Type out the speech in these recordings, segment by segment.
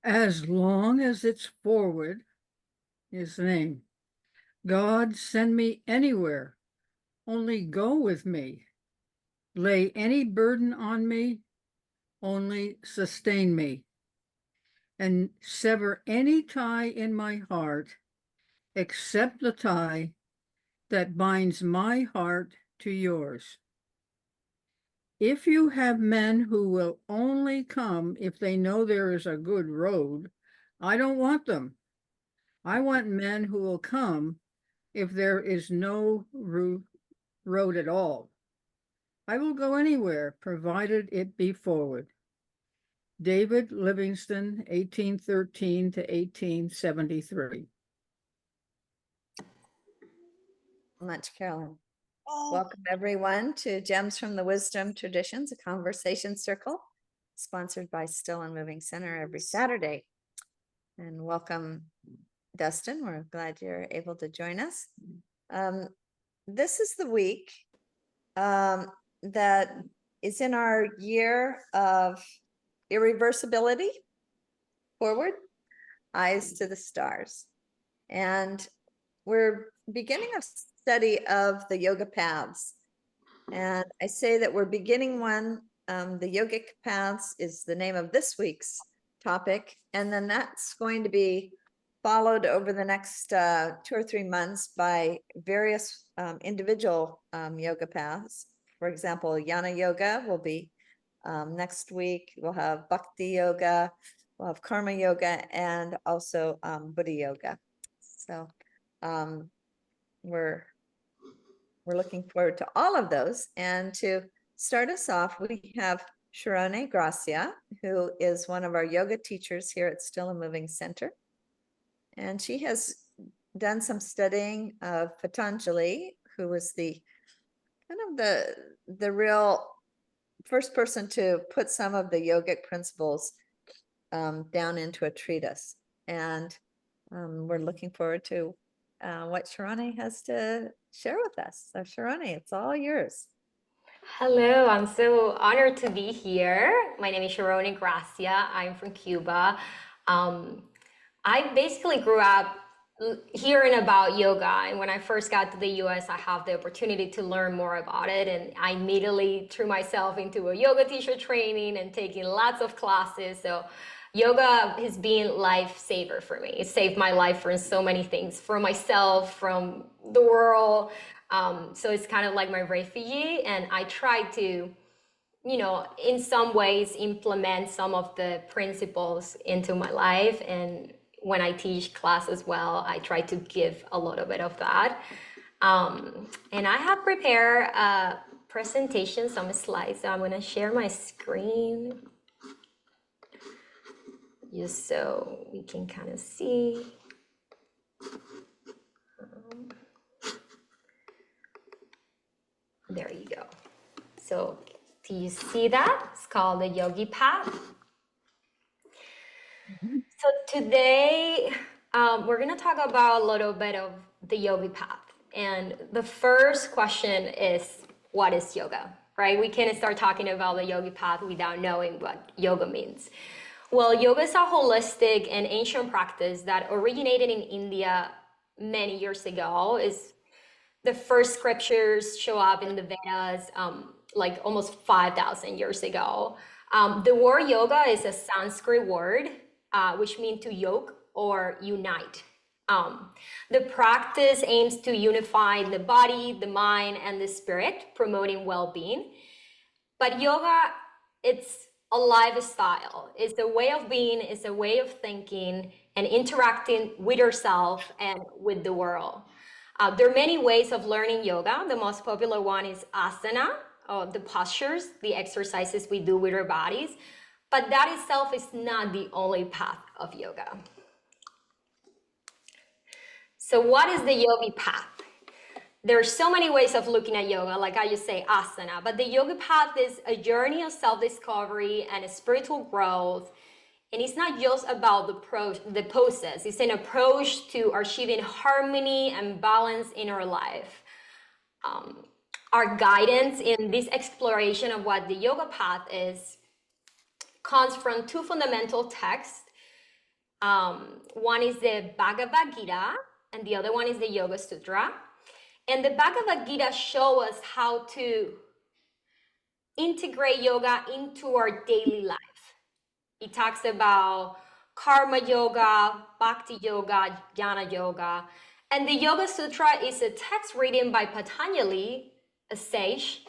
As long as it's forward, his name. God, send me anywhere, only go with me. Lay any burden on me, only sustain me. And sever any tie in my heart, except the tie that binds my heart to yours. If you have men who will only come if they know there is a good road, I don't want them. I want men who will come if there is no road at all. I will go anywhere, provided it be forward. David Livingston, 1813 to 1873. Much, Carolyn. Welcome everyone to Gems from the Wisdom Traditions, a conversation circle sponsored by Still and Moving Center every Saturday. And welcome, Dustin. We're glad you're able to join us. This is the week that is in our year of irreversibility, forward, eyes to the stars. And we're beginning a study of the Yoga Paths. And I say that we're beginning one. The Yogic Paths is the name of this week's topic. And then that's going to be followed over the next 2 or 3 months by various individual yoga paths. For example, Jnana Yoga will be next week. We'll have Bhakti Yoga, we'll have Karma Yoga, and also Buddha Yoga. So we're looking forward to all of those. And to start us off, we have Sharonne Gracia, who is one of our yoga teachers here at Still and Moving Center. And she has done some studying of Patanjali, who was the kind of the real first person to put some of the yogic principles down into a treatise. And we're looking forward to what Sharonne has to share with us. So Sharonne, it's all yours. Hello, I'm so honored to be here. My name is Sharonne Gracia. I'm from Cuba. I basically grew up hearing about yoga, and when I first got to the US, I have the opportunity to learn more about it, and I immediately threw myself into a yoga teacher training and taking lots of classes. So yoga has been lifesaver for me. It saved my life from so many things, from myself, from the world. So it's kind of like my refugee, and I try to, in some ways implement some of the principles into my life. And when I teach class as well, I try to give a little bit of that. And I have prepared a presentation, some slides. So I'm going to share my screen just so we can kind of see. There you go. So do you see that? It's called the Yogic Path. So today we're going to talk about a little bit of the Yogic Path. And the first question is, what is yoga, right? We can't start talking about the Yogic Path without knowing what yoga means. Well, yoga is a holistic and ancient practice that originated in India many years ago. Is the first scriptures show up in the Vedas like almost 5,000 years ago. The word yoga is a Sanskrit word, which means to yoke or unite. The practice aims to unify the body, the mind, and the spirit, promoting well-being. But yoga, it's a lifestyle. It's a way of being, it's a way of thinking and interacting with yourself and with the world. There are many ways of learning yoga. The most popular one is asana, or the postures, the exercises we do with our bodies. But that itself is not the only path of yoga. So what is the Yogic Path? There are so many ways of looking at yoga, like I just say asana, but the Yogic Path is a journey of self-discovery and spiritual growth. And it's not just about the poses, it's an approach to achieving harmony and balance in our life. Our guidance in this exploration of what the yoga path is comes from two fundamental texts. One is the Bhagavad Gita, and the other one is the Yoga Sutra. And the Bhagavad Gita show us how to integrate yoga into our daily life. It talks about karma yoga, bhakti yoga, jnana yoga. And the Yoga Sutra is a text written by Patanjali, a sage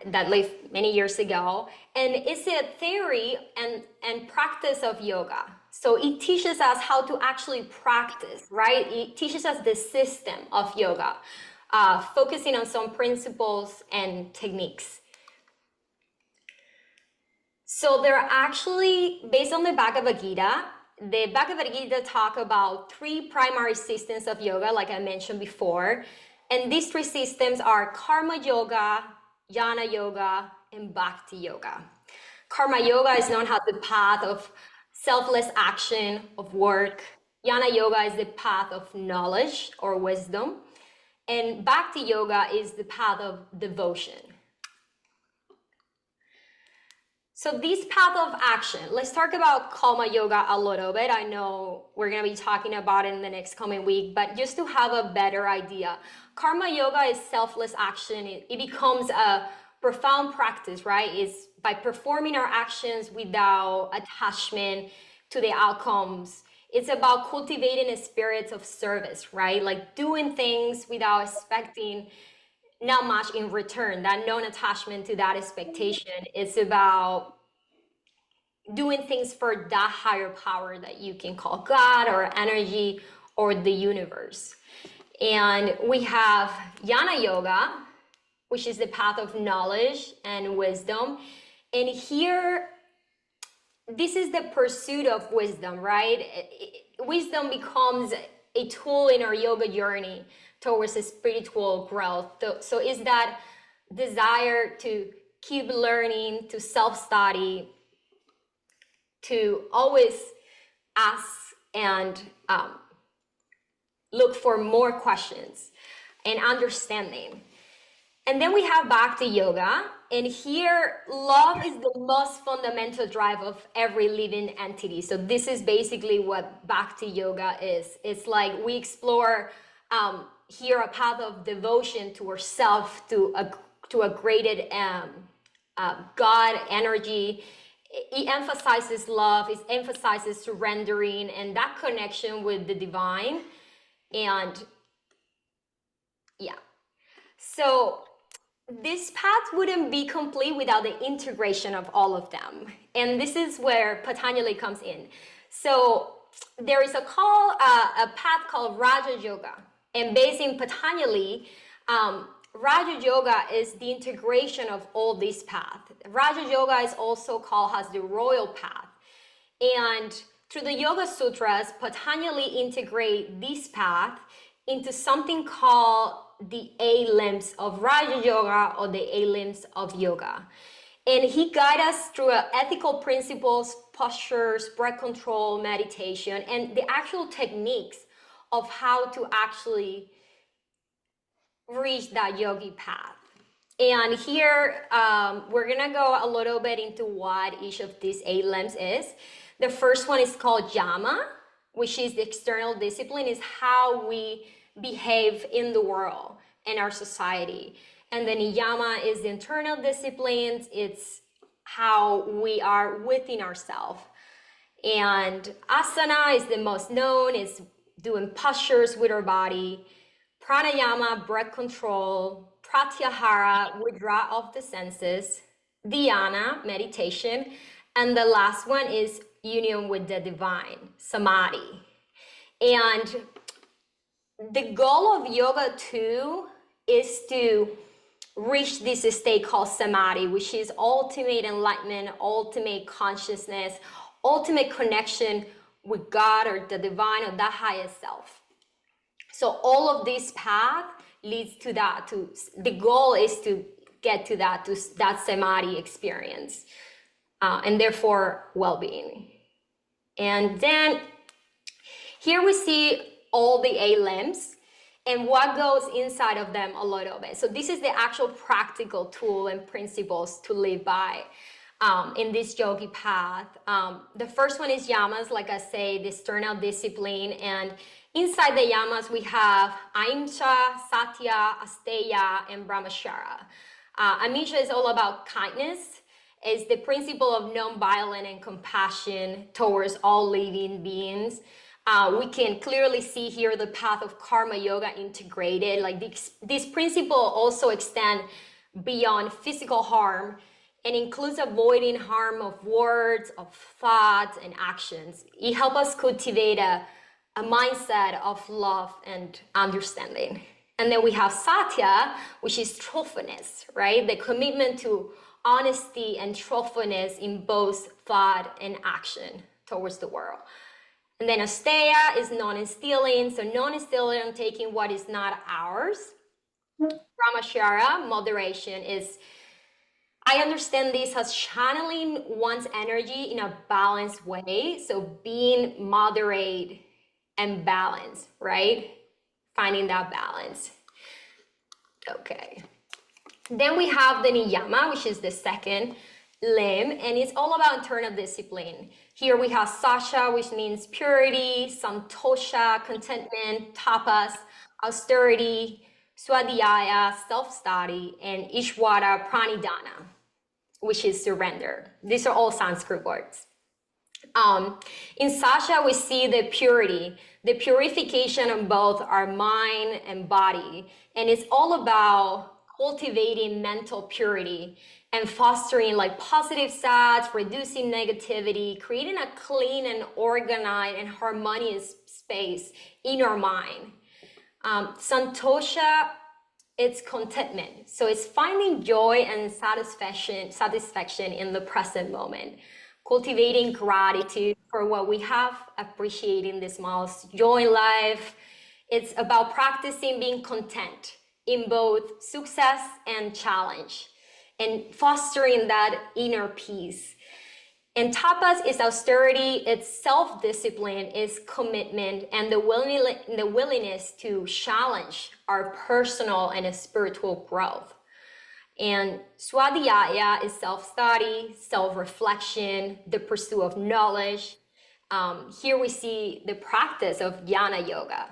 that lived many years ago. And it's a theory and practice of yoga. So it teaches us how to actually practice, right? It teaches us the system of yoga, focusing on some principles and techniques. So they're actually, based on the Bhagavad Gita talk about 3 primary systems of yoga, like I mentioned before. And these 3 systems are karma yoga, jnana yoga, and bhakti yoga. Karma yoga is known as the path of selfless action, of work. Jnana yoga is the path of knowledge or wisdom. And bhakti yoga is the path of devotion. So this path of action, let's talk about karma yoga a little bit. I know we're going to be talking about it in the next coming week, but just to have a better idea, karma yoga is selfless action. It becomes a profound practice, right? It's by performing our actions without attachment to the outcomes. It's about cultivating a spirit of service, right? Like doing things without expecting not much in return, that non-attachment to that expectation. It's about doing things for that higher power that you can call God or energy or the universe. And we have Jnana Yoga, which is the path of knowledge and wisdom. And here, this is the pursuit of wisdom, right? Wisdom becomes a tool in our yoga journey towards a spiritual growth. So is that desire to keep learning, to self-study, to always ask and look for more questions and understanding. And then we have Bhakti Yoga. And here, love is the most fundamental drive of every living entity. So this is basically what Bhakti Yoga is. It's like we explore here a path of devotion to ourselves, to a greater God energy. It emphasizes love, it emphasizes surrendering and that connection with the divine. And yeah, so this path wouldn't be complete without the integration of all of them. And this is where Patanjali comes in. So there is a path called Raja Yoga. And based in Patanjali, Raja Yoga is the integration of all these paths. Raja Yoga is also called as the royal path. And through the Yoga Sutras, Patanjali integrate this path into something called the 8 limbs of Raja Yoga or the 8 limbs of yoga. And he guides us through ethical principles, postures, breath control, meditation, and the actual techniques of how to actually reach that yogi path. And here we're gonna go a little bit into what each of these 8 limbs is. The first one is called Yama, which is the external discipline, is how we behave in the world and our society. And then Yama is the internal disciplines. It's how we are within ourselves. And asana is the most known. It's doing postures with our body. Pranayama, breath control. Pratyahara, withdrawal of the senses. Dhyana, meditation. And the last one is union with the divine, samadhi. And the goal of yoga too is to reach this state called samadhi, which is ultimate enlightenment, ultimate consciousness, ultimate connection with God or the divine or that highest self. So all of this path leads to that. The goal is to get to that samadhi experience, and therefore well-being. And then here we see all the 8 limbs and what goes inside of them a little bit. So this is the actual practical tool and principles to live by. in this yogi path. The first one is yamas, like I say, the external discipline. And inside the yamas, we have ahimsa, satya, asteya, and brahmacharya. Ahimsa is all about kindness. It's the principle of non-violence and compassion towards all living beings. We can clearly see here the path of karma yoga integrated. Like this principle also extend beyond physical harm and includes avoiding harm of words, of thoughts, and actions. It helps us cultivate a mindset of love and understanding. And then we have satya, which is truthfulness, right? The commitment to honesty and truthfulness in both thought and action towards the world. And then asteya is non-stealing, so non-stealing, taking what is not ours. Brahmacharya, moderation, is, I understand this as channeling one's energy in a balanced way. So being moderate and balanced, right? Finding that balance. Okay. Then we have the niyama, which is the second limb, and it's all about internal discipline. Here we have sasha, which means purity, santosha, contentment, tapas, austerity, swadhyaya, self-study, and ishvara pranidhana, which is surrender. These are all Sanskrit words. In sasha, we see the purity, the purification of both our mind and body, and it's all about cultivating mental purity and fostering like positive thoughts, reducing negativity, creating a clean and organized and harmonious space in our mind. Santosha, it's contentment. So it's finding joy and satisfaction in the present moment, cultivating gratitude for what we have, appreciating the small joy in life. It's about practicing being content in both success and challenge and fostering that inner peace. And tapas is austerity, it's self-discipline, it's commitment, and the willingness to challenge our personal and spiritual growth. And swadhyaya is self-study, self-reflection, the pursuit of knowledge. Here we see the practice of jnana yoga.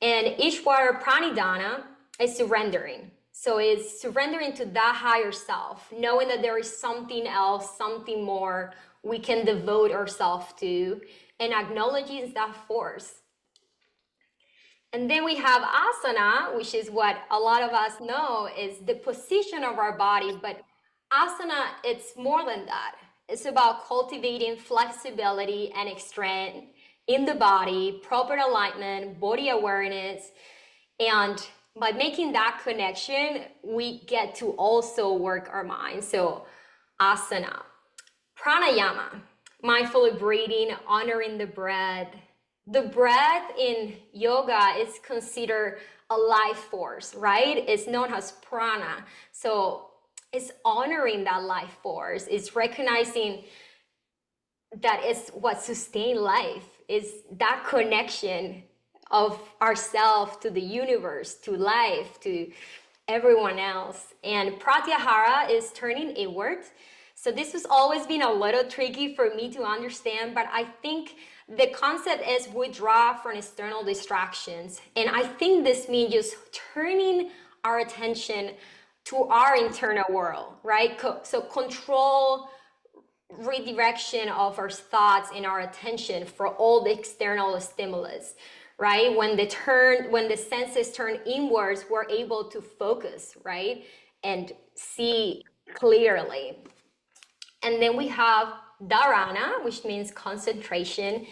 And ishvara pranidhana is surrendering. So it's surrendering to that higher self, knowing that there is something else, something more we can devote ourselves to, and acknowledging that force. And then we have asana, which is what a lot of us know is the position of our body, but asana, it's more than that. It's about cultivating flexibility and strength in the body, proper alignment, body awareness, and by making that connection, we get to also work our mind. So asana. Pranayama, mindfully breathing, honoring the breath. The breath in yoga is considered a life force, right? It's known as prana. So it's honoring that life force. It's recognizing that it's what sustains life, is that connection of ourselves to the universe, to life, to everyone else. And pratyahara is turning inward. So this has always been a little tricky for me to understand, but I think the concept is withdraw from external distractions. And I think this means just turning our attention to our internal world, right? So control redirection of our thoughts and our attention for all the external stimulus, right? When the senses turn inwards, we're able to focus, right? And see clearly. And then we have dharana, which means concentration.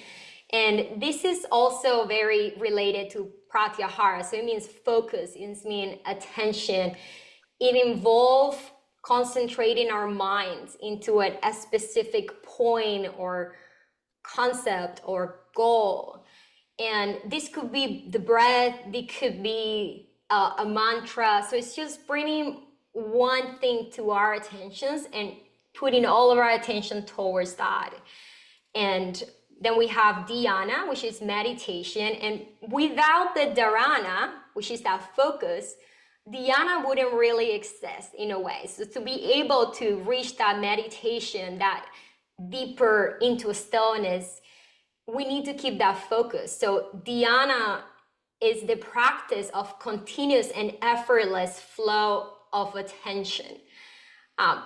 And this is also very related to pratyahara. So it means focus, it means attention. It involves concentrating our minds into a specific point or concept or goal. And this could be the breath, it could be a mantra. So it's just bringing one thing to our attentions and putting all of our attention towards that. And then we have dhyana, which is meditation. And without the dharana, which is that focus, dhyana wouldn't really exist in a way. So to be able to reach that meditation, that deeper into stillness, we need to keep that focus. So dhyana is the practice of continuous and effortless flow of attention,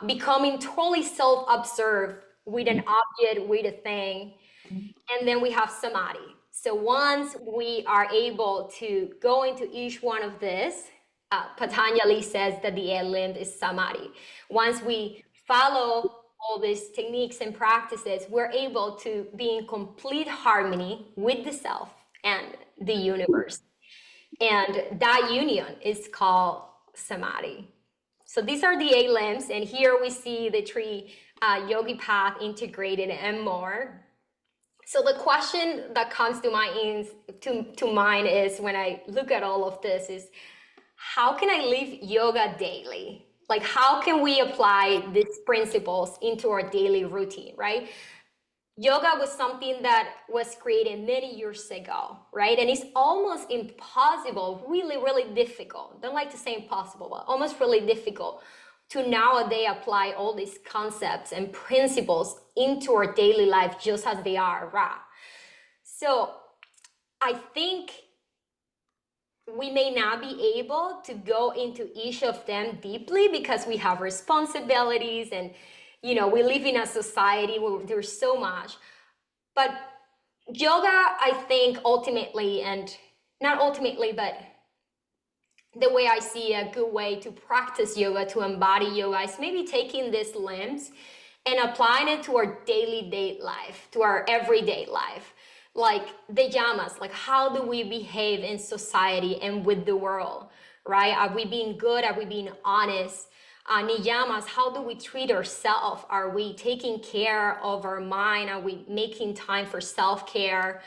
becoming totally self-observed with an object, with a thing. And then we have samadhi. So once we are able to go into each one of this, Patanjali says that the eighth limb is samadhi. Once we follow all these techniques and practices, we're able to be in complete harmony with the self and the universe. And that union is called samadhi. So these are the eight limbs, and here we see the three yogi path integrated and more. So the question that comes to mind is when I look at all of this is, how can I live yoga daily? Like, how can we apply these principles into our daily routine, right? Yoga was something that was created many years ago, right? And it's almost impossible, really, really difficult. Don't like to say impossible, but almost really difficult to nowadays apply all these concepts and principles into our daily life just as they are, right? So I think we may not be able to go into each of them deeply because we have responsibilities and, you know, we live in a society where there's so much. But yoga, I think ultimately, and not ultimately, but the way I see a good way to practice yoga, to embody yoga, is maybe taking these limbs and applying it to our daily life, to our everyday life. Like the yamas, like how do we behave in society and with the world, right? Are we being good? Are we being honest? Niyamas, how do we treat ourselves? Are we taking care of our mind? Are we making time for self-care?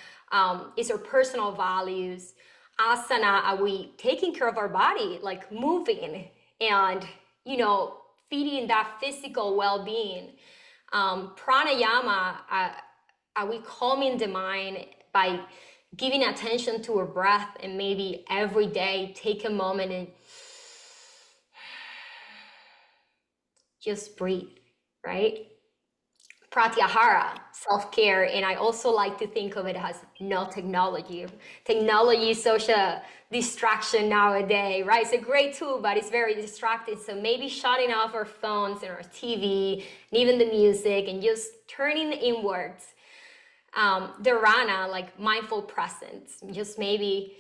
Is our personal values? Asana, are we taking care of our body, like moving and, you know, feeding that physical well-being? Pranayama, are we calming the mind by giving attention to our breath, and maybe every day take a moment and just breathe, right? Pratyahara, self-care, and I also like to think of it as no technology. Technology is such a distraction nowadays, right? It's a great tool, but it's very distracting. So maybe shutting off our phones and our TV and even the music and just turning inwards. Dharana, like mindful presence, just maybe,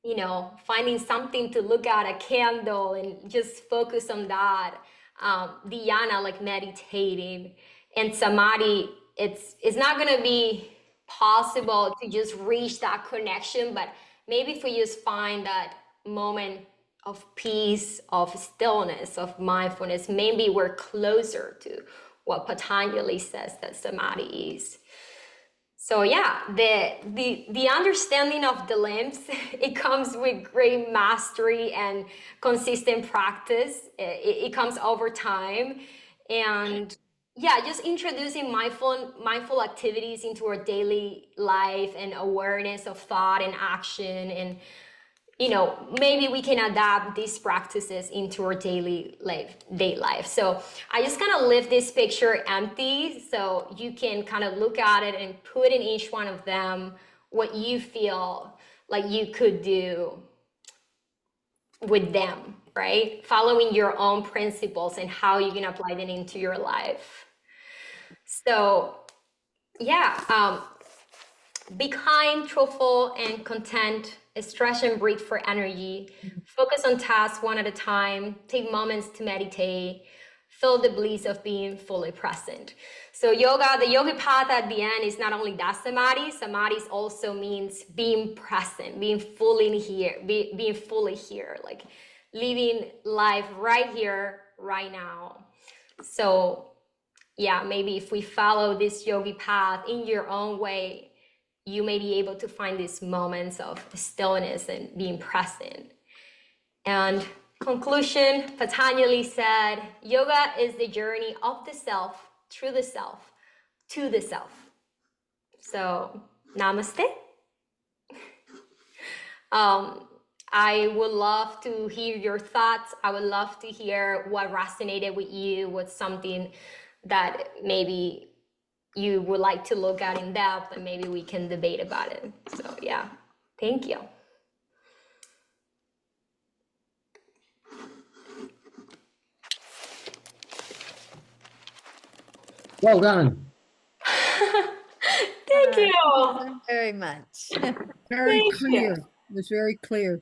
you know, finding something to look at, a candle, and just focus on that. Dhyana, like meditating. And samadhi, it's not gonna be possible to just reach that connection, but maybe if we just find that moment of peace, of stillness, of mindfulness, maybe we're closer to what Patanjali says that samadhi is. So yeah, the understanding of the limbs, it comes with great mastery and consistent practice. It comes over time. And yeah, just introducing mindful activities into our daily life and awareness of thought and action, and you know, maybe we can adapt these practices into our day life. So I just kind of leave this picture empty so you can kind of look at it and put in each one of them what you feel like you could do with them, right? Following your own principles and how you can apply them into your life. So yeah, be kind, truthful, and content. Stretch and breathe for energy. Focus on tasks one at a time. Take moments to meditate. Feel the bliss of being fully present. So yoga, the yogi path at the end is not only that samadhi. Samadhi also means being present, being fully here, being fully here, like living life right here, right now. So yeah, maybe if we follow this yogi path in your own way, you may be able to find these moments of stillness and being present. And conclusion, Patanjali said, yoga is the journey of the self, through the self, to the self. So, namaste. I would love to hear your thoughts. I would love to hear what resonated with you, what's something that maybe you would like to look at in depth, and maybe we can debate about it. So yeah, thank you. Well done. Thank you. So very much. Very Thank you. clear. It was very clear.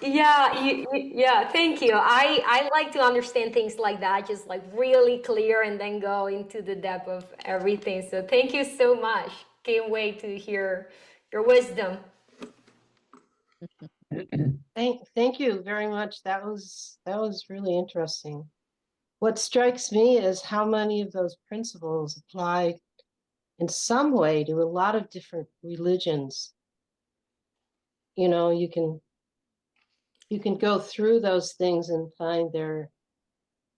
Yeah, yeah, thank you. I like to understand things like that, just like really clear and then go into the depth of everything. So thank you so much. Can't wait to hear your wisdom. Thank you very much. That was really interesting. What strikes me is how many of those principles apply in some way to a lot of different religions. You know, you can go through those things and find their,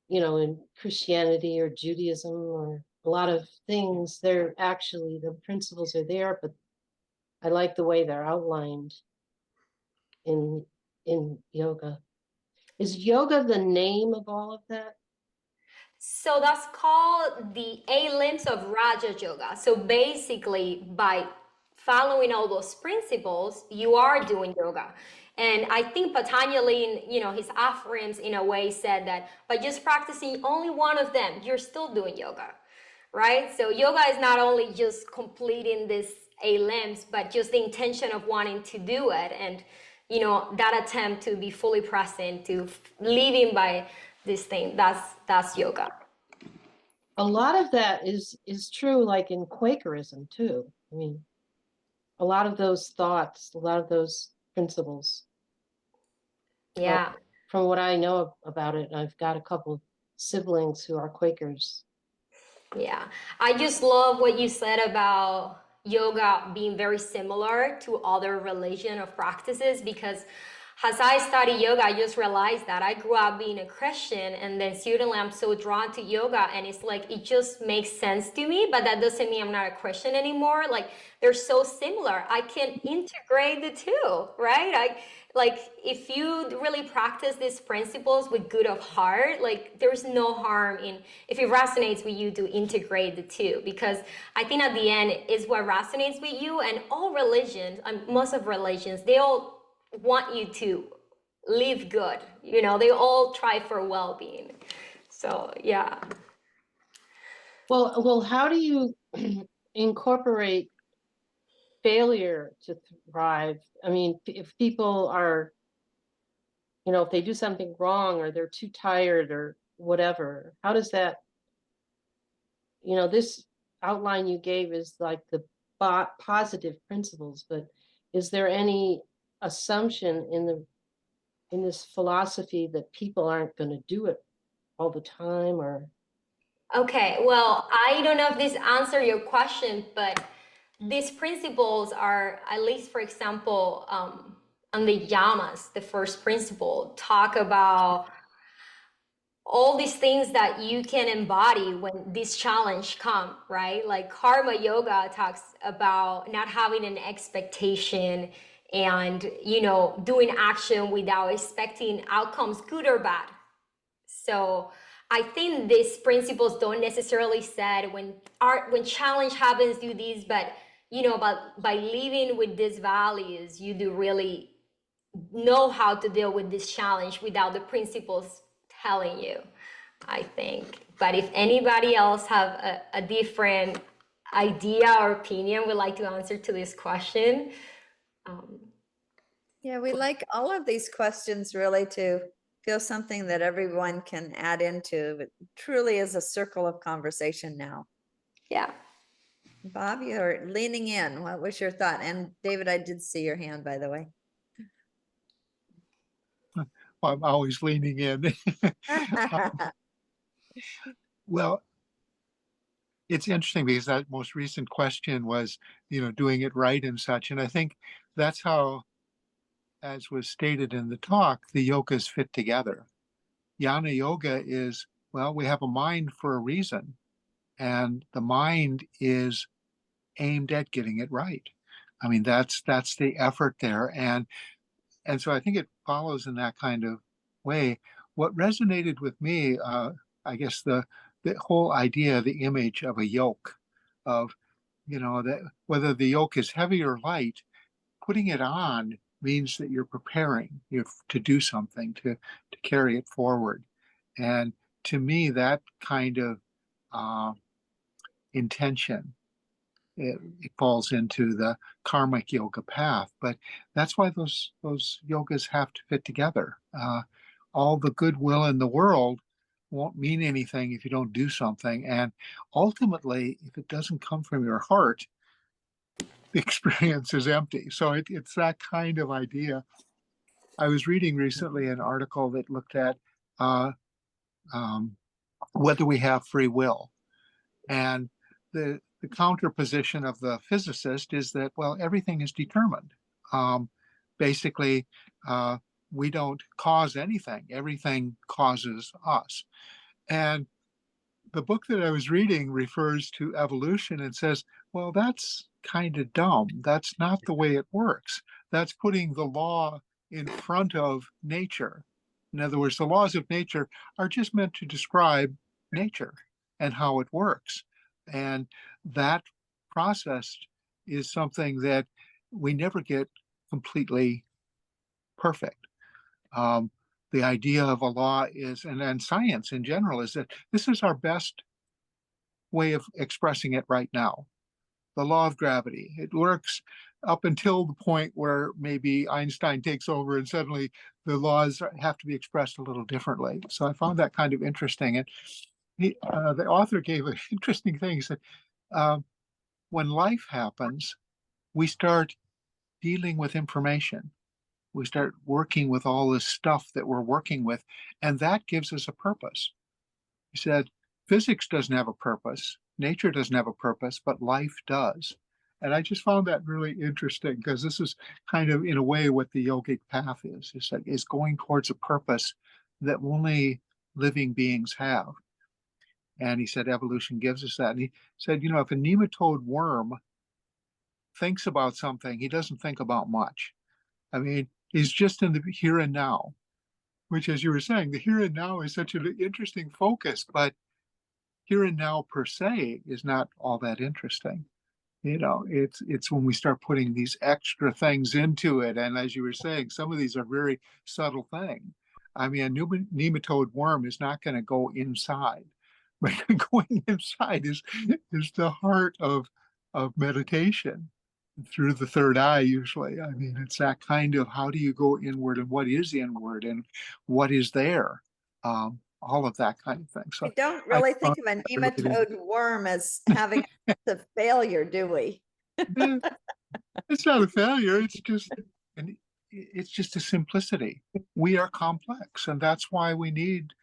you know, in Christianity or Judaism or a lot of things, they're actually, the principles are there, but I like the way they're outlined in yoga. Is yoga the name of all of that? So that's called the 8 limbs of Raja Yoga. So basically, by following all those principles, you are doing yoga. And I think Patanjali, in his offerings, in a way, said that by just practicing only one of them, you're still doing yoga, right? So yoga is not only just completing this 8 limbs, but just the intention of wanting to do it, and that attempt to be fully present, to living by this thing. That's yoga. A lot of that is true, like in Quakerism too. I mean, a lot of those thoughts, a lot of those principles. Yeah. From what I know about it, I've got a couple siblings who are Quakers. Yeah. I just love what you said about yoga being very similar to other religion of practices, because as I study yoga, I just realized that I grew up being a Christian, and then suddenly I'm so drawn to yoga, and it's like it just makes sense to me, but that doesn't mean I'm not a Christian anymore. Like, they're so similar. I can integrate the two, right? Like, if you really practice these principles with good of heart, like, there's no harm in, if it resonates with you, to integrate the two, because I think at the end is what resonates with you. And all religions, most of religions, they all want you to live good. They all try for well-being. So yeah. Well, how do you incorporate failure to thrive? I mean, if people are, if they do something wrong or they're too tired or whatever, how does that, this outline you gave is like the positive principles, but is there any assumption in this philosophy that people aren't going to do it all the time? Or Okay, well, I don't know if this answers your question, but these principles are, at least for example, on the yamas, the first principle, talk about all these things that you can embody when this challenge come, right? Like karma yoga talks about not having an expectation, and doing action without expecting outcomes, good or bad. So I think these principles don't necessarily said when challenge happens, do these, but but by living with these values, you do really know how to deal with this challenge without the principles telling you, I think. But if anybody else have a different idea or opinion, would like to answer to this question. Yeah, we like all of these questions really to feel something that everyone can add into. It truly is a circle of conversation now. Yeah. Bob, you're leaning in. What was your thought? And David, I did see your hand, by the way. I'm always leaning in. Well, it's interesting because that most recent question was, doing it right and such. And I think that's how, as was stated in the talk, the yogas fit together. Jnana yoga is, well, we have a mind for a reason, and the mind is aimed at getting it right. I mean, that's the effort there. And And so I think it follows in that kind of way. What resonated with me, I guess the whole idea, the image of a yoke, of, that whether the yoke is heavy or light, putting it on means that you're preparing you to do something, to carry it forward. And to me, that kind of uh, intention, it falls into the karmic yoga path. But that's why those yogas have to fit together. All the goodwill in the world won't mean anything if you don't do something. And ultimately, if it doesn't come from your heart, the experience is empty. So it's that kind of idea. I was reading recently an article that looked at uh, um, whether we have free will. And the counter position of the physicist is that, well, everything is determined. Basically, we don't cause anything, everything causes us. And the book that I was reading refers to evolution and says, well, that's kind of dumb. That's not the way it works. That's putting the law in front of nature. In other words, the laws of nature are just meant to describe nature and how it works. And that process is something that we never get completely perfect. The idea of a law is, and science in general, is that this is our best way of expressing it right now. The law of gravity. It works up until the point where maybe Einstein takes over and suddenly the laws have to be expressed a little differently. So I found that kind of interesting. And the author gave an interesting thing. He said, when life happens, we start dealing with information. We start working with all this stuff that we're working with, and that gives us a purpose. He said, physics doesn't have a purpose, nature doesn't have a purpose, but life does. And I just found that really interesting because this is kind of, in a way, what the yogic path is going towards a purpose that only living beings have. And he said evolution gives us that. And he said, if a nematode worm thinks about something, he doesn't think about much. I mean, he's just in the here and now, which, as you were saying, the here and now is such an interesting focus, but here and now per se is not all that interesting. It's when we start putting these extra things into it. And as you were saying, some of these are very subtle things. I mean, a nematode worm is not going to go inside, but going inside is the heart of meditation through the third eye, usually. I mean, it's that kind of, how do you go inward, and what is inward, and what is there? All of that kind of thing. So We don't I really found think of a that really nematode worm as having the failure, do we? it's not a failure. It's just a simplicity. We are complex, and that's why we need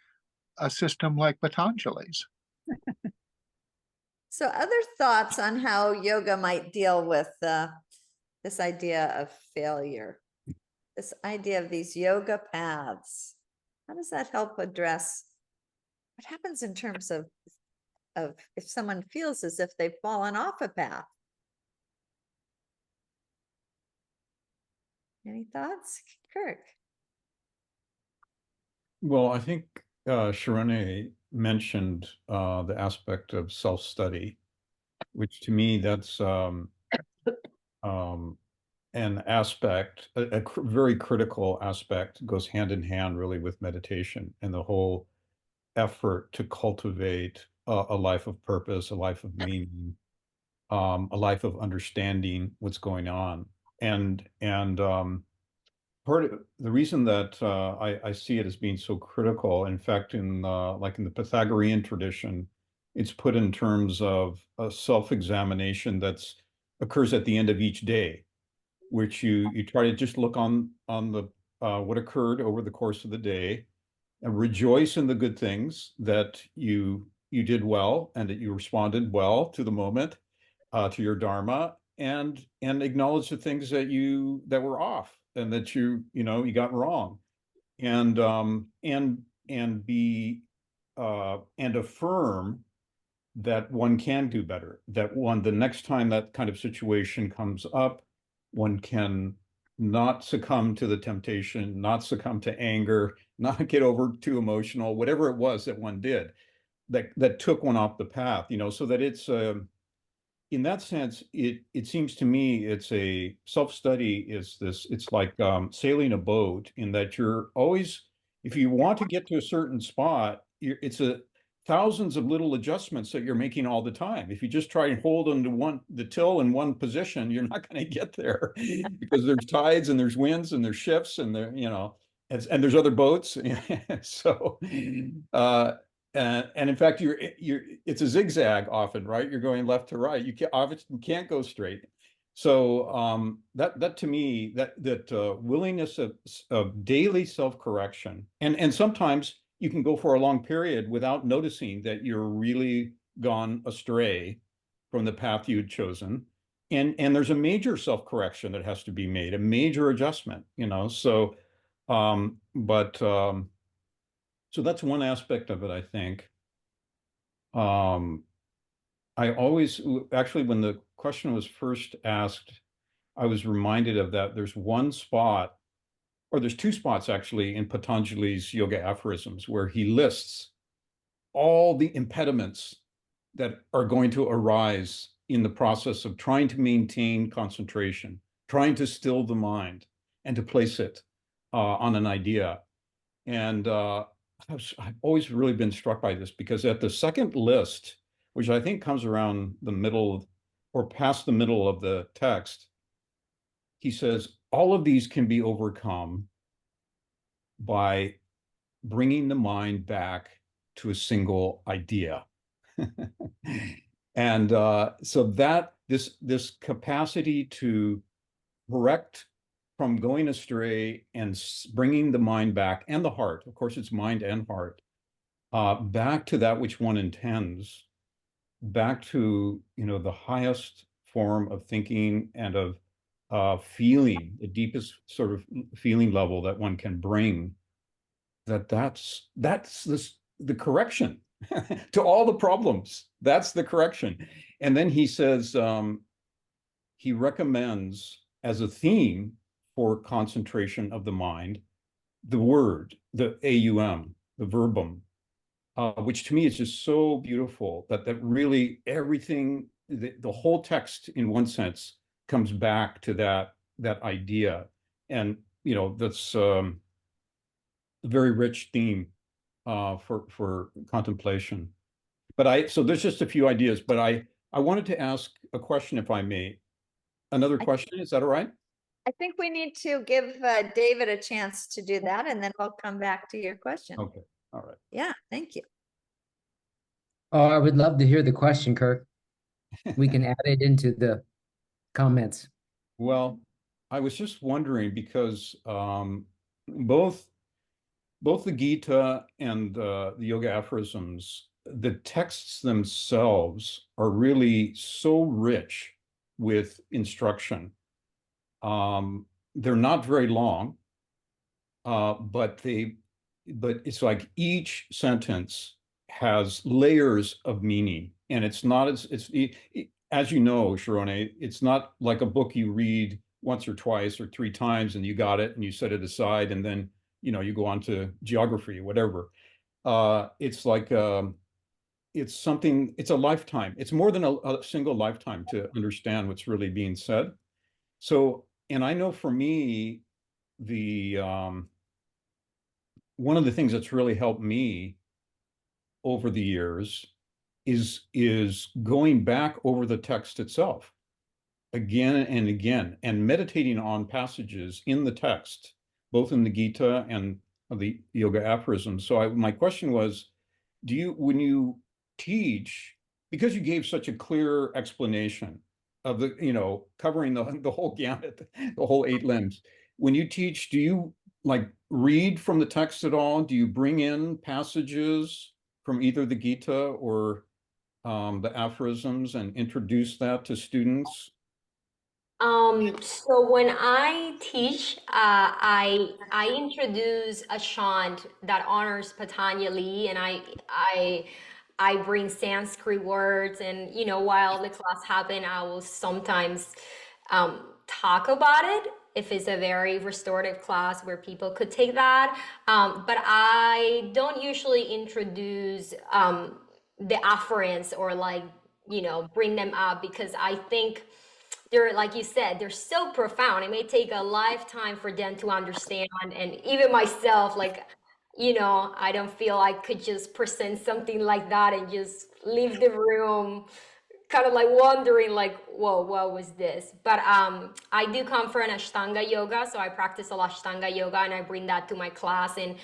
a system like Patanjali's. So other thoughts on how yoga might deal with this idea of failure, this idea of these yoga paths. How does that help address what happens in terms of if someone feels as if they've fallen off a path? Any thoughts, Kirk? Well, I think Sharonne mentioned the aspect of self-study, which to me, that's an aspect, a very critical aspect, goes hand in hand really with meditation and the whole effort to cultivate a life of purpose, a life of meaning, a life of understanding what's going on. And part of the reason that I see it as being so critical, in fact, like in the Pythagorean tradition, it's put in terms of a self-examination that's occurs at the end of each day, which you try to just look on the what occurred over the course of the day, and rejoice in the good things that you did well and that you responded well to the moment, to your dharma, and acknowledge the things that were off and that you got wrong, and be and affirm that one can do better, that the next time that kind of situation comes up, one can not succumb to the temptation, not succumb to anger, not get over too emotional, whatever it was that one did that took one off the path, so that it's in that sense, it seems to me it's a self-study it's like sailing a boat in that you're always, if you want to get to a certain spot, it's a thousands of little adjustments that you're making all the time. If you just try and hold onto the till in one position, you're not going to get there because there's tides and there's winds and there's shifts and and there's other boats. So and in fact, it's a zigzag often, right? You're going left to right. You obviously can't go straight. So that to me, that willingness of daily self-correction, and sometimes you can go for a long period without noticing that you're really gone astray from the path you'd chosen. And there's a major self-correction that has to be made, a major adjustment, So so that's one aspect of it, I think. I always, actually, when the question was first asked, I was reminded of that. There's one spot, or there's two spots actually in Patanjali's Yoga Aphorisms where he lists all the impediments that are going to arise in the process of trying to maintain concentration, trying to still the mind and to place it on an idea. And I've always really been struck by this because at the second list, which I think comes around the middle or past the middle of the text, he says, all of these can be overcome by bringing the mind back to a single idea. And so that this capacity to correct from going astray and bringing the mind back, and the heart, of course, it's mind and heart, back to that which one intends, back to the highest form of thinking and of feeling, the deepest sort of feeling level that one can bring. That's the correction to all the problems. That's the correction. And then he says he recommends as a theme for concentration of the mind, the word, the AUM, the verbum, which to me is just so beautiful that really everything, the whole text in one sense comes back to that idea. And, that's a very rich theme for contemplation. So there's just a few ideas, but I wanted to ask a question, if I may. Another question, is that all right? I think we need to give David a chance to do that, and then we'll come back to your question. Okay, all right. Yeah, thank you. Oh, I would love to hear the question, Kirk. We can add it into the comments. Well, I was just wondering because both the Gita and the Yoga Aphorisms, the texts themselves are really so rich with instruction. They're not very long, but it's like each sentence has layers of meaning, and it's not as you know, Sharonne, it's not like a book you read once or twice or three times and you got it and you set it aside and then you go on to geography or whatever. It's like it's something, it's a lifetime. It's more than a single lifetime to understand what's really being said. So, and I know for me, the one of the things that's really helped me over the years is going back over the text itself again and again and meditating on passages in the text, both in the Gita and the Yoga Aphorisms. So my question was, when you teach, because you gave such a clear explanation of covering the whole gamut, the whole 8 limbs, when you teach, do you like read from the text at all? Do you bring in passages from either the Gita or the aphorisms and introduce that to students? So when I teach, I introduce a chant that honors Patanjali, and I bring Sanskrit words, and while the class happen, I will sometimes talk about it. if it's a very restorative class where people could take that. But I don't usually introduce the afferents or like, bring them up because I think they're, like you said, they're so profound. It may take a lifetime for them to understand. And even myself, like, I don't feel I could just present something like that and just leave the room kind of like wondering like, whoa, what was this? But I do come from an Ashtanga yoga, so I practice a lot Ashtanga yoga, and I bring that to my class. And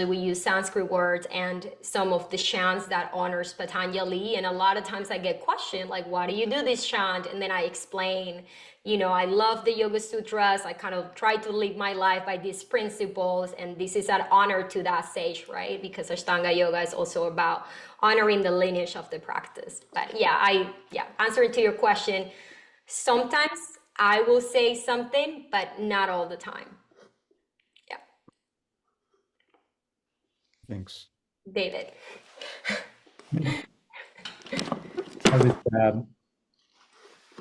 we use Sanskrit words and some of the chants that honors Patanjali. And a lot of times I get questioned like, why do you do this chant? And then I explain, I love the Yoga Sutras. I kind of try to live my life by these principles, and this is an honor to that sage, right? Because Ashtanga yoga is also about honoring the lineage of the practice. But answering to your question, sometimes I will say something, but not all the time. Yeah. Thanks. David.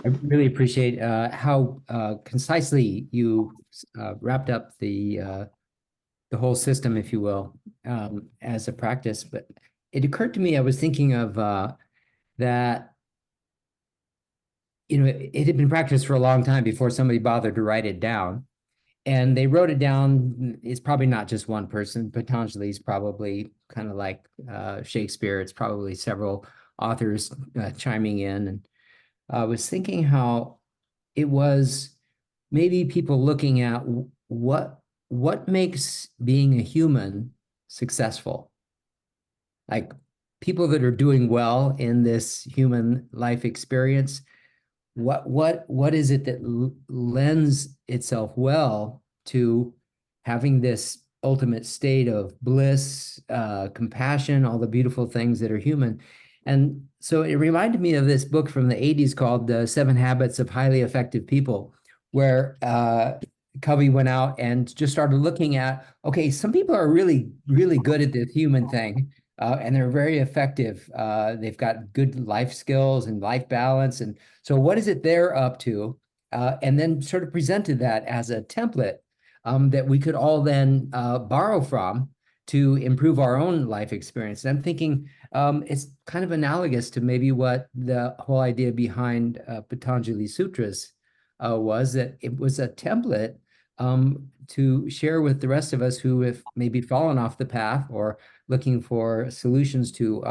I really appreciate how concisely you wrapped up the whole system, if you will, as a practice. But it occurred to me, I was thinking of that, it had been practiced for a long time before somebody bothered to write it down. And they wrote it down. It's probably not just one person. Patanjali is probably kind of like Shakespeare. It's probably several authors chiming in. And I was thinking how it was maybe people looking at what makes being a human successful. Like people that are doing well in this human life experience, what is it that lends itself well to having this ultimate state of bliss, compassion, all the beautiful things that are human. And so it reminded me of this book from the 80s called The 7 Habits of Highly Effective People, where Covey went out and just started looking at, okay, some people are really, really good at this human thing, and they're very effective. They've got good life skills and life balance. And so what is it they're up to? And then sort of presented that as a template that we could all then borrow from to improve our own life experience. And I'm thinking it's kind of analogous to maybe what the whole idea behind Patanjali Sutras was, that it was a template to share with the rest of us who have maybe fallen off the path or looking for solutions to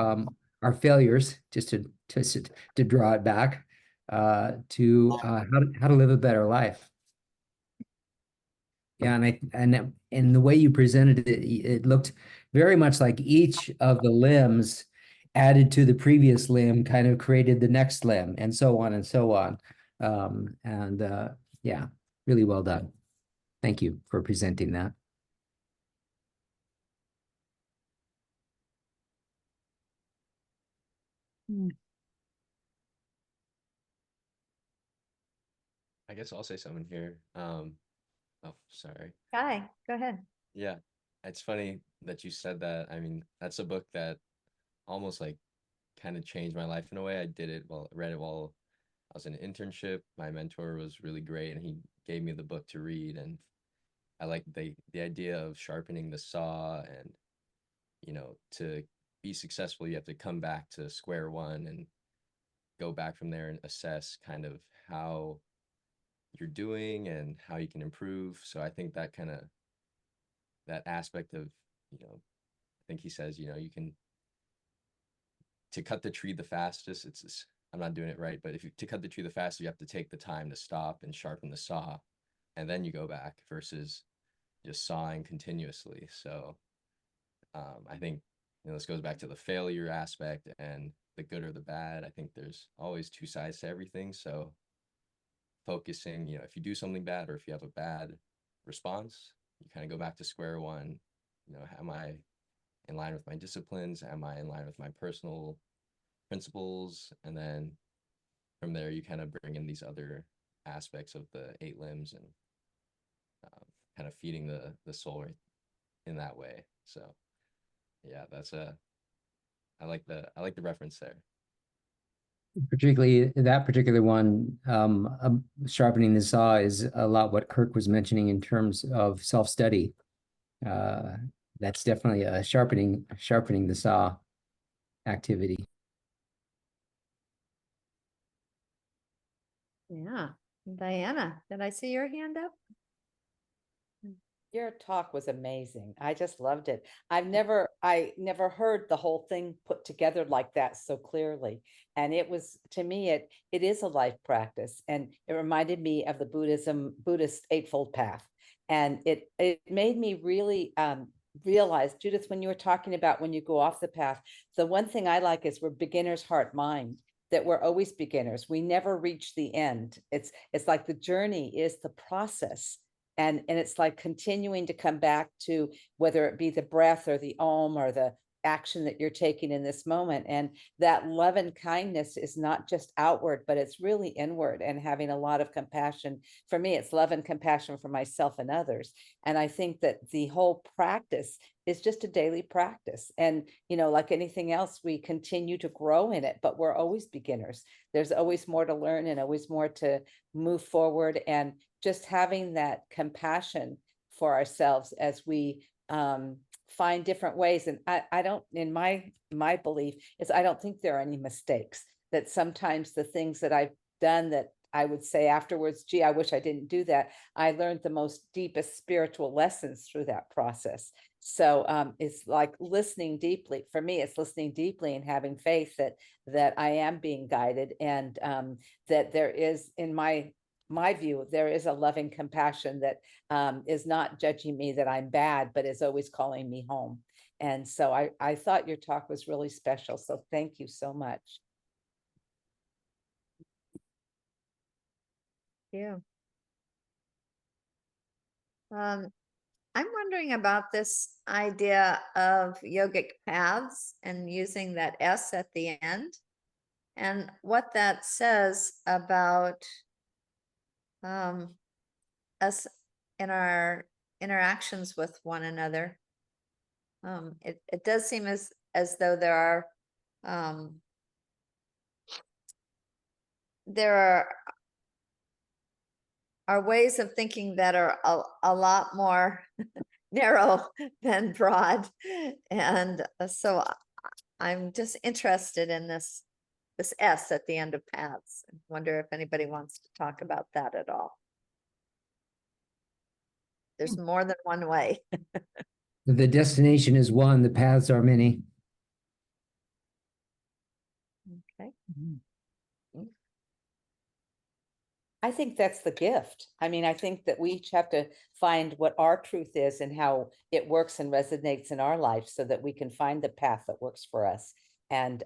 our failures, just to draw it back to how to live a better life. Yeah, and the way you presented it, it looked very much like each of the limbs added to the previous limb kind of created the next limb, and so on and so on. Yeah, really well done. Thank you for presenting that. I guess I'll say something here. Oh, sorry. Hi, go ahead. Yeah, it's funny that you said that. I mean, that's a book that almost like kind of changed my life in a way. Read it while I was in an internship. My mentor was really great, and he gave me the book to read. And I like the idea of sharpening the saw, and to be successful, you have to come back to square one and go back from there and assess kind of how you're doing and how you can improve. So I think that that aspect of, I think he says, you can, to cut the tree the fastest, I'm not doing it right, but to cut the tree the fastest, you have to take the time to stop and sharpen the saw, and then you go back versus just sawing continuously. So I think, this goes back to the failure aspect and the good or the bad. I think there's always two sides to everything. So focusing, if you do something bad or if you have a bad response, you kind of go back to square one. Am I in line with my disciplines? Am I in line with my personal principles? And then from there, you kind of bring in these other aspects of the 8 limbs and kind of feeding the soul in that way. So yeah, I like the reference there. particularly that particular one, sharpening the saw is a lot what Kirk was mentioning in terms of self-study. That's definitely a sharpening the saw activity. Yeah. Diana, did I see your hand up? Your talk was amazing. I just loved it. I never heard the whole thing put together like that so clearly. And it was, to me, it is a life practice. And it reminded me of the Buddhist Eightfold Path. And it made me really realize, Judith, when you were talking about when you go off the path, the one thing I like is we're beginner's heart mind, that we're always beginners. We never reach the end. It's like the journey is the process. And it's like continuing to come back to whether it be the breath or the om or the action that you're taking in this moment. And that love and kindness is not just outward, but it's really inward, and having a lot of compassion. For me, it's love and compassion for myself and others. And I think that the whole practice is just a daily practice. And, like anything else, we continue to grow in it, but we're always beginners. There's always more to learn and always more to move forward. And just having that compassion for ourselves as we find different ways. And I don't, in my belief is, I don't think there are any mistakes, that sometimes the things that I've done that I would say afterwards, gee, I wish I didn't do that. I learned the most deepest spiritual lessons through that process. So it's like listening deeply. For me, it's listening deeply and having faith that I am being guided, and that there is, in my view, there is a loving compassion that is not judging me that I'm bad, but is always calling me home. And so I thought your talk was really special. So thank you so much. Yeah. I'm wondering about this idea of yogic paths and using that S at the end, and what that says about us in our interactions with one another. It does seem as though there are ways of thinking that are a lot more narrow than broad. And so I'm just interested in this S at the end of paths. I wonder if anybody wants to talk about that at all. There's more than one way. The destination is one, the paths are many. Okay. I think that's the gift. I mean, I think that we each have to find what our truth is and how it works and resonates in our life, so that we can find the path that works for us. And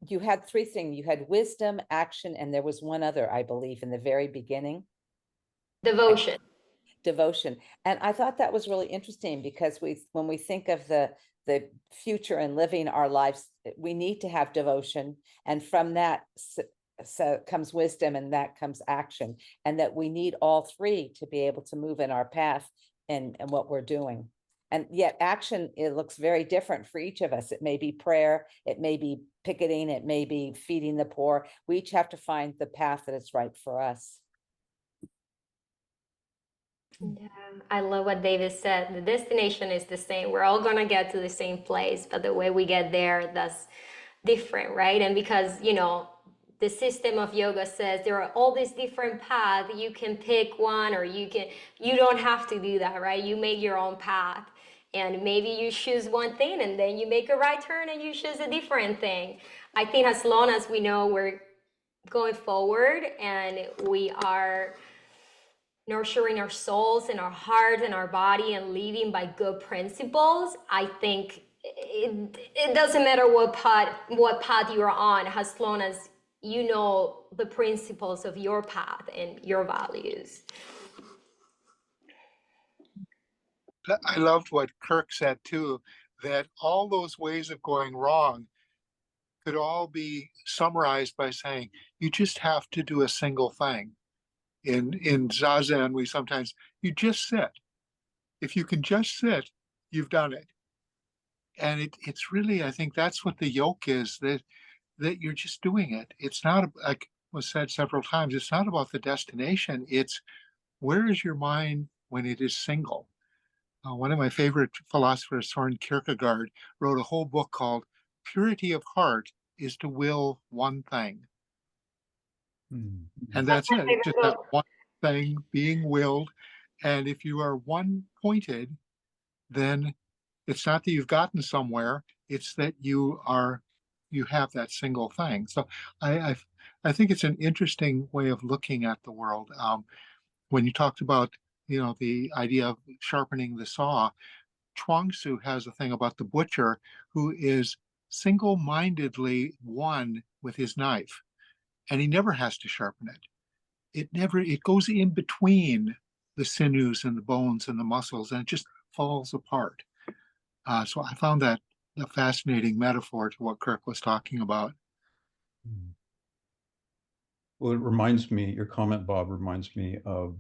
you had three things. You had wisdom, action, and there was one other, I believe, in the very beginning. Devotion. Devotion. And I thought that was really interesting, because when we think of the future and living our lives, we need to have devotion. And from that comes wisdom, and that comes action. And that we need all three to be able to move in our path and what we're doing. And yet action, it looks very different for each of us. It may be prayer, it may be picketing, it may be feeding the poor. We each have to find the path that is right for us. Yeah, I love what David said. The destination is the same. We're all gonna get to the same place, but the way we get there, that's different, right? And because, the system of yoga says there are all these different paths, you can pick one, or you don't have to do that, right? You make your own path. And maybe you choose one thing, and then you make a right turn and you choose a different thing. I think as long as we know we're going forward and we are nurturing our souls and our heart and our body and living by good principles, I think it doesn't matter what path you're on, as long as you know the principles of your path and your values. I loved what Kirk said too, that all those ways of going wrong could all be summarized by saying, you just have to do a single thing. In Zazen, we sometimes, you just sit. If you can just sit, you've done it. And it's really, I think that's what the yoke is, that that you're just doing it. It's not, like was said several times, it's not about the destination. It's where is your mind when it is single? One of my favorite philosophers, Soren Kierkegaard, wrote a whole book called Purity of Heart is to Will One Thing. Mm. And That's that's my it. It's favorite just that book. one thing being willed. And if you are one pointed, then it's not that you've gotten somewhere, it's that you have that single thing. So I think it's an interesting way of looking at the world. When you talked about, the idea of sharpening the saw, Chuang Tzu has a thing about the butcher who is single-mindedly one with his knife, and he never has to sharpen it. It goes in between the sinews and the bones and the muscles, and it just falls apart. So I found that a fascinating metaphor to what Kirk was talking about. Well, it reminds me, your comment, Bob, reminds me of,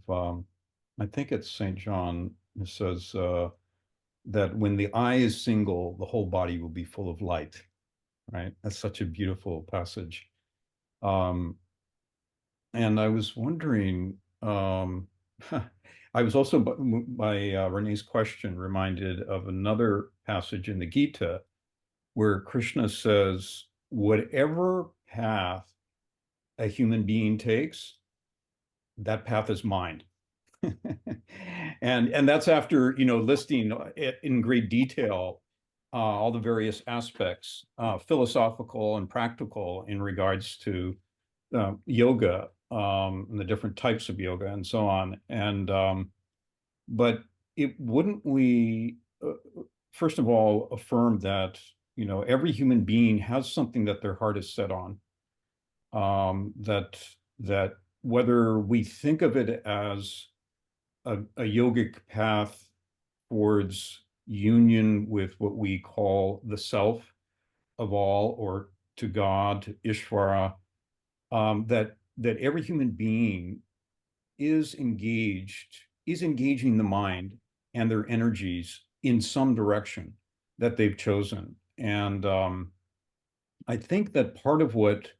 I think it's St. John, who says that when the eye is single, the whole body will be full of light, right? That's such a beautiful passage. And I was wondering, I was also by Renee's question reminded of another passage in the Gita where Krishna says, whatever path a human being takes, that path is mine. And that's after, listing in great detail all the various aspects, philosophical and practical, in regards to yoga, and the different types of yoga and so on. And but wouldn't we first of all affirm that every human being has something that their heart is set on, that whether we think of it as a yogic path towards union with what we call the self of all, or to God, to Ishvara, that every human being is engaging the mind and their energies in some direction that they've chosen. And I think that part of what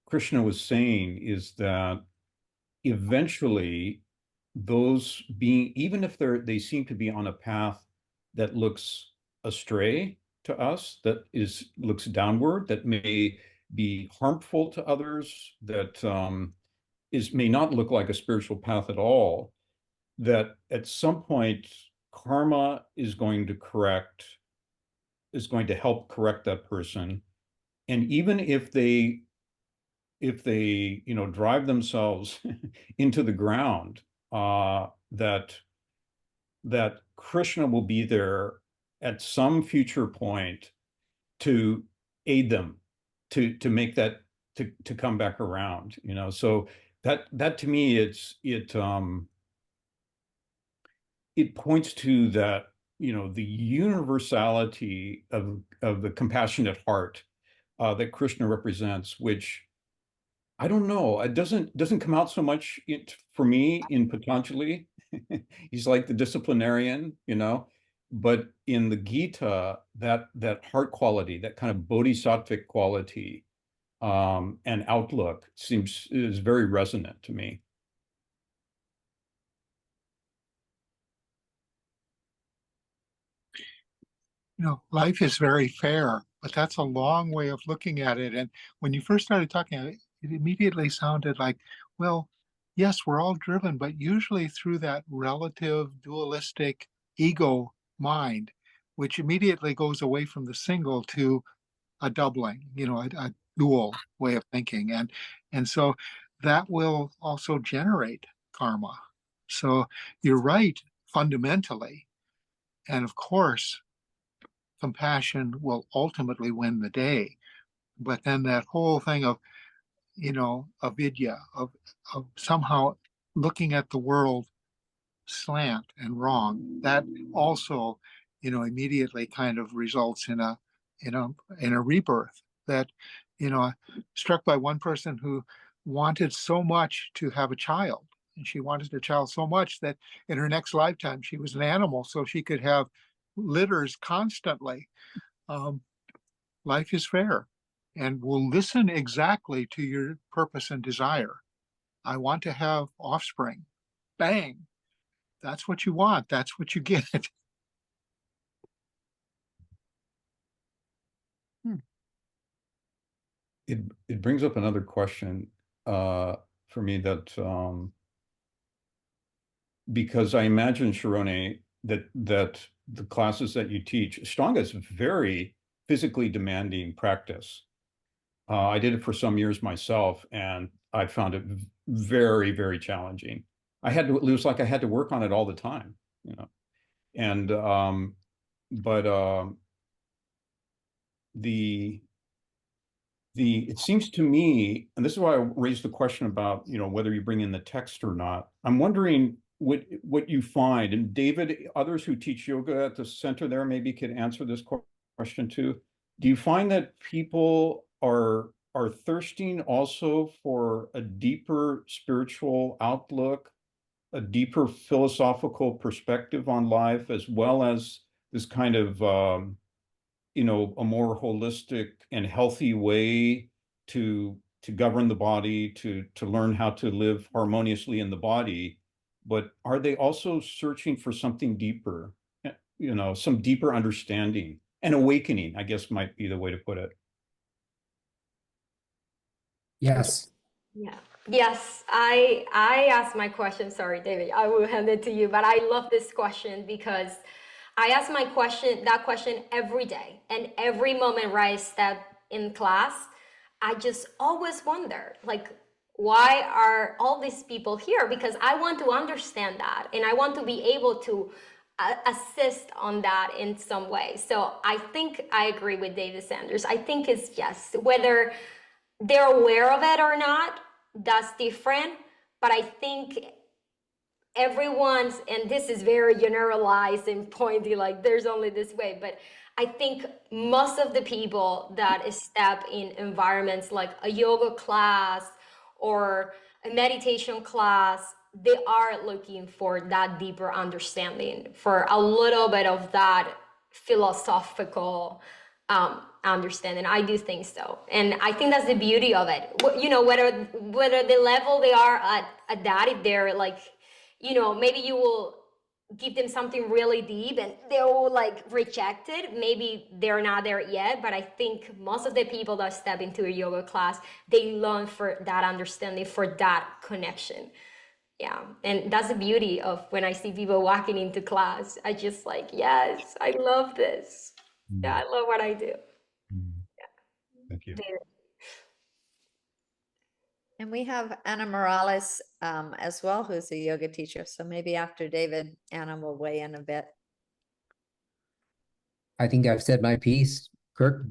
Krishna was saying is that eventually those being, even if they seem to be on a path that looks astray to us, that looks downward, that may be harmful to others, that may not look like a spiritual path at all, that at some point karma is going to help correct that person. And even if they drive themselves into the ground, that Krishna will be there at some future point to aid them to make that to come back around. So that to me, it points to that, the universality of the compassionate heart that Krishna represents, which I don't know, it doesn't come out so much for me in Patanjali. He's like the disciplinarian, but in the Gita, that heart quality, that kind of bodhisattvic quality, and outlook is very resonant to me. Life is very fair, but that's a long way of looking at it. And when you first started talking, it immediately sounded like, well, yes, we're all driven, but usually through that relative dualistic ego mind, which immediately goes away from the single to a doubling, a dual way of thinking. And so that will also generate karma. So you're right, fundamentally. And of course, compassion will ultimately win the day. But then that whole thing of, avidya, of somehow looking at the world slant and wrong, that also, immediately kind of results in a rebirth. That, struck by one person who wanted so much to have a child. And she wanted a child so much that in her next lifetime, she was an animal so she could have litters constantly. Life is fair. and will listen exactly to your purpose and desire. I want to have offspring. Bang. That's what you want. That's what you get. It brings up another question for me that because I imagine, Sharonne, that the classes that you teach, Ashtanga is very physically demanding practice. I did it for some years myself, and I found it very, very challenging. It was like I had to work on it all the time, you know. And but it seems to me, and this is why I raised the question about, you know, whether you bring in the text or not. I'm wondering what you find, and David, others who teach yoga at the center there maybe could answer this question too. Do you find that people are thirsting also for a deeper spiritual outlook, a deeper philosophical perspective on life, as well as this kind of you know, a more holistic and healthy way to govern the body, to learn how to live harmoniously in the body? But are they also searching for something deeper, you know, some deeper understanding and awakening, I guess might be the way to put it? Yes. Yeah. Yes, I asked my question. Sorry, David. I will hand it to you, but I love this question because I ask that question every day, and every moment where I step in class, I just always wonder, like, why are all these people here? Because I want to understand that, and I want to be able to assist on that in some way. So I think I agree with David Sanders. I think it's yes, whether they're aware of it or not, that's different. But I think everyone's, and this is very generalized and pointy, like there's only this way, but I think most of the people that step in environments like a yoga class or a meditation class, they are looking for that deeper understanding, for a little bit of that philosophical understanding. I do think so, and I think that's the beauty of it. You know, whether the level they are at that, if they're like, you know, maybe you will give them something really deep and they will like reject it. Maybe they're not there yet, but I think most of the people that step into a yoga class, they learn for that understanding, for that connection. Yeah, and that's the beauty of when I see people walking into class. I just like, yes, I love this. Yeah, I love what I do. Thank you. David. And we have Anna Morales as well, who's a yoga teacher. So maybe after David, Anna will weigh in a bit. I think I've said my piece. Kirk,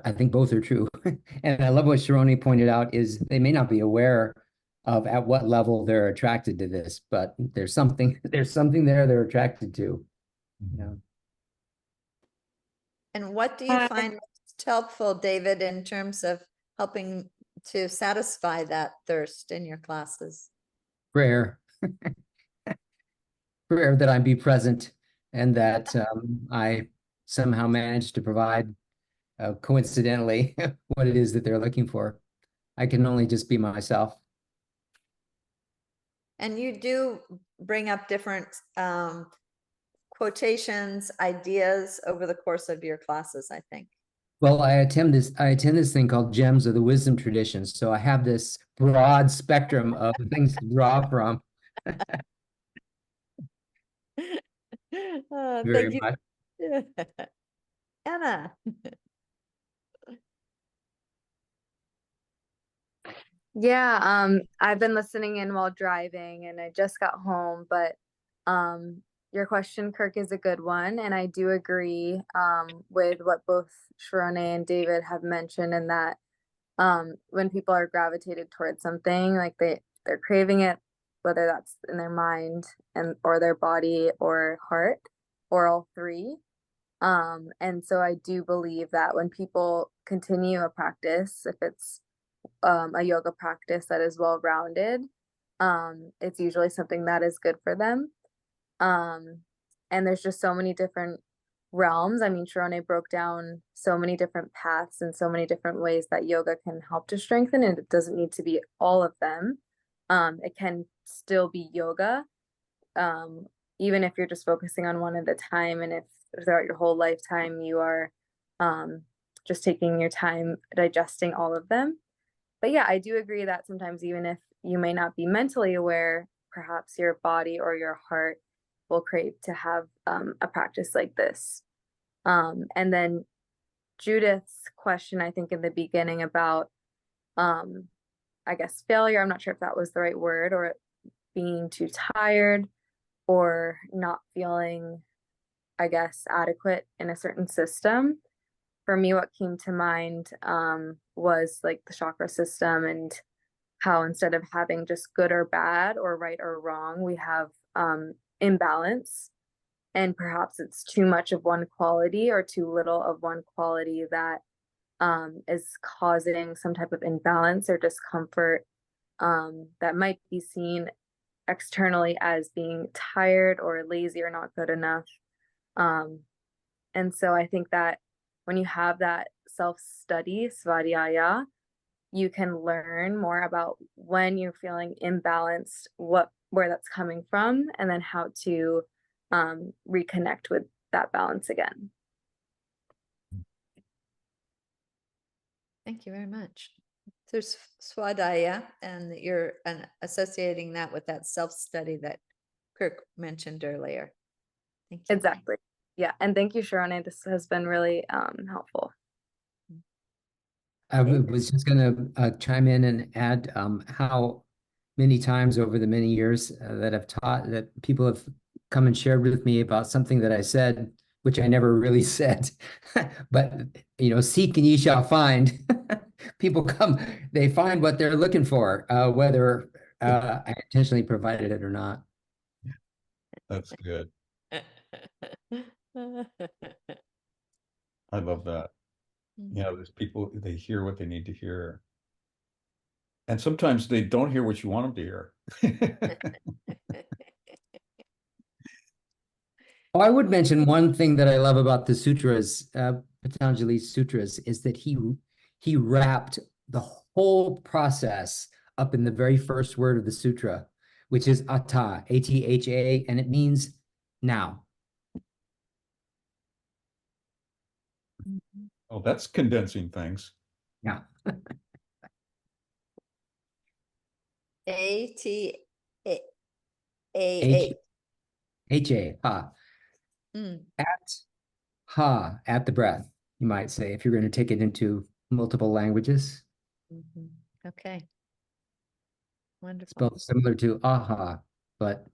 I think both are true. And I love what Sharonne pointed out is they may not be aware of at what level they're attracted to this, but there's something there they're attracted to. Yeah. And what do you find most helpful, David, in terms of helping to satisfy that thirst in your classes? Prayer. Prayer that I be present and that I somehow manage to provide coincidentally what it is that they're looking for. I can only just be myself. And you do bring up different quotations, ideas over the course of your classes, I think. Well, I attend this thing called Gems of the Wisdom Tradition. So I have this broad spectrum of things to draw from. Thank you. Much. Anna. Yeah, I've been listening in while driving and I just got home, but your question, Kirk, is a good one. And I do agree with what both Sharonne and David have mentioned, in that when people are gravitated towards something, like they're craving it, whether that's in their mind and or their body or heart or all three. And so I do believe that when people continue a practice, if it's a yoga practice that is well-rounded, it's usually something that is good for them. And there's just so many different realms. I mean, Sharonne broke down so many different paths and so many different ways that yoga can help to strengthen, and it doesn't need to be all of them. It can still be yoga, even if you're just focusing on one at a time, and if throughout your whole lifetime you are just taking your time digesting all of them. But yeah, I do agree that sometimes even if you may not be mentally aware, perhaps your body or your heart will crave to have a practice like this. And then Judith's question, I think in the beginning about, I guess, failure, I'm not sure if that was the right word, or being too tired or not feeling, I guess, adequate in a certain system. For me, what came to mind was like the chakra system, and how instead of having just good or bad or right or wrong, we have imbalance. And perhaps it's too much of one quality or too little of one quality that is causing some type of imbalance or discomfort that might be seen externally as being tired or lazy or not good enough. And so I think that when you have that self-study, svadhyaya, you can learn more about when you're feeling imbalanced, where that's coming from, and then how to reconnect with that balance again. Thank you very much. There's Swadhyaya, and you're associating that with that self-study that Kirk mentioned earlier. Thank you. Exactly. Yeah. And thank you, Sharonne. This has been really helpful. I was just going to chime in and add how many times over the many years that I've taught, that people have come and shared with me about something that I said, which I never really said. But, you know, seek and ye shall find. People come, they find what they're looking for, whether I intentionally provided it or not. That's good. I love that. Yeah, there's people, they hear what they need to hear. And sometimes they don't hear what you want them to hear. Oh, I would mention one thing that I love about the sutras, Patanjali's sutras, is that he wrapped the whole process up in the very first word of the sutra, which is atha, A-T-H-A, and it means now. Oh, that's condensing things. Yeah. A-T-A-A. H-A, ha. At the breath, you might say, if you're going to take it into multiple languages. Okay. Wonderful. Spelled similar to aha, but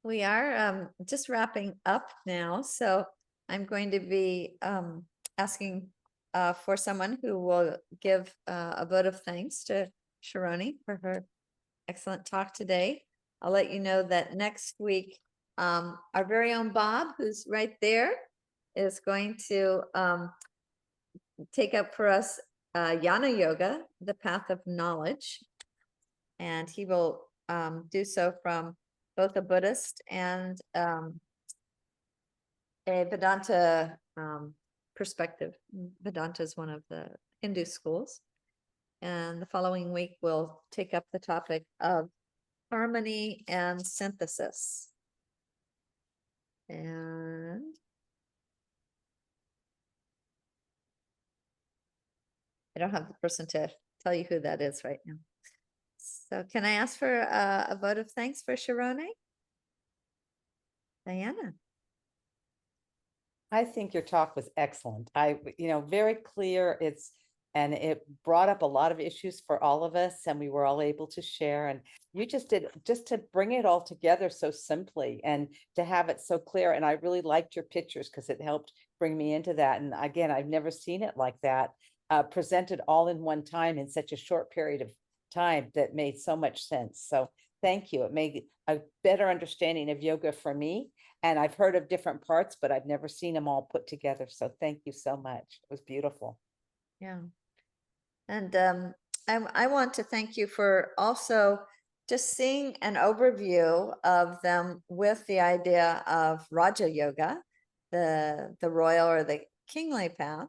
We are just wrapping up now, so I'm going to be asking for someone who will give a vote of thanks to Sharonne for her excellent talk today. I'll let you know that next week, our very own Bob, who's right there, is going to take up for us Jnana Yoga, the path of knowledge. And he will do so from both a Buddhist and a Vedanta perspective. Vedanta is one of the Hindu schools. And the following week, we'll take up the topic of harmony and synthesis. And I don't have the person to tell you who that is right now. So can I ask for a vote of thanks for Sharonne? Diana. I think your talk was excellent. Very clear. And it brought up a lot of issues for all of us, and we were all able to share. And you just to bring it all together so simply and to have it so clear. And I really liked your pictures because it helped bring me into that. And again, I've never seen it like that, presented all in one time in such a short period of time that made so much sense. So thank you. It made a better understanding of yoga for me. And I've heard of different parts, but I've never seen them all put together. So thank you so much. It was beautiful. Yeah. And I want to thank you for also just seeing an overview of them with the idea of Raja Yoga, the royal or the kingly path,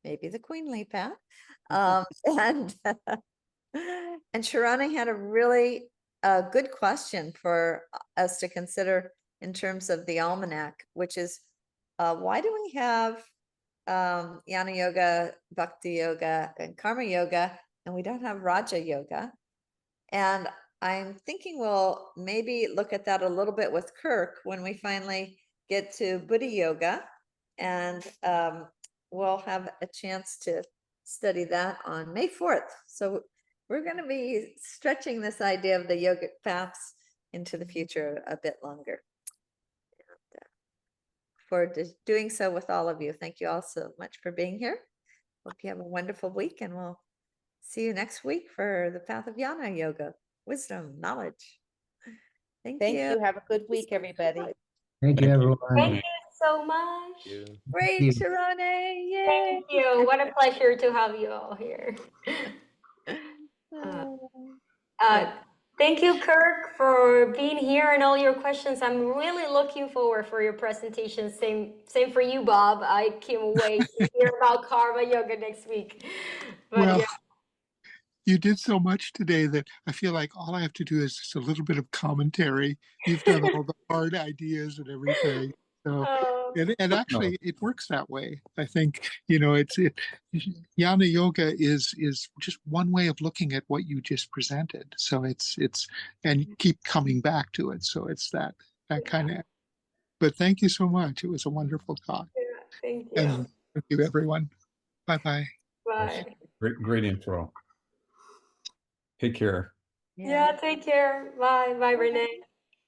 maybe the queenly path. And and Sharonne had a really good question for us to consider in terms of the almanac, which is why do we have Jnana Yoga, Bhakti Yoga, and Karma Yoga, and we don't have Raja Yoga? And I'm thinking we'll maybe look at that a little bit with Kirk when we finally get to Buddha Yoga, and we'll have a chance to study that on May 4th. So we're going to be stretching this idea of the yogic paths into the future a bit longer. For doing so with all of you. Thank you all so much for being here. Hope you have a wonderful week, and we'll see you next week for the Path of Jnana Yoga, wisdom, knowledge. Thank Thank you. you. Have a good week, everybody. Thank you, everyone. Thank you so much. Thank you. Great, you. Sharonne. Yay. Thank you. What a pleasure to have you all here. Uh, thank you, Kirk, for being here and all your questions. I'm really looking forward for your presentation. Same for you, Bob. I can't wait to hear about Karma Yoga next week. But Well, yeah. you did so much today that I feel like all I have to do is just a little bit of commentary. You've done all the hard ideas and everything. So, and actually it works that way. I think, Jnana Yoga is just one way of looking at what you just presented. So it's, and you keep coming back to it. So it's that kind of, but thank you so much. It was a wonderful talk. Thank you. And thank you, everyone. Bye-bye. Bye. Great intro. Take care. Yeah, take care. Bye. Bye, Renee.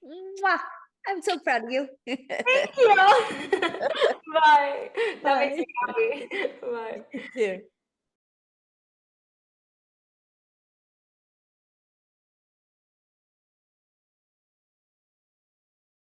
Mwah. I'm so proud of you. Thank you. Bye. That makes Bye. me happy. Bye. You too.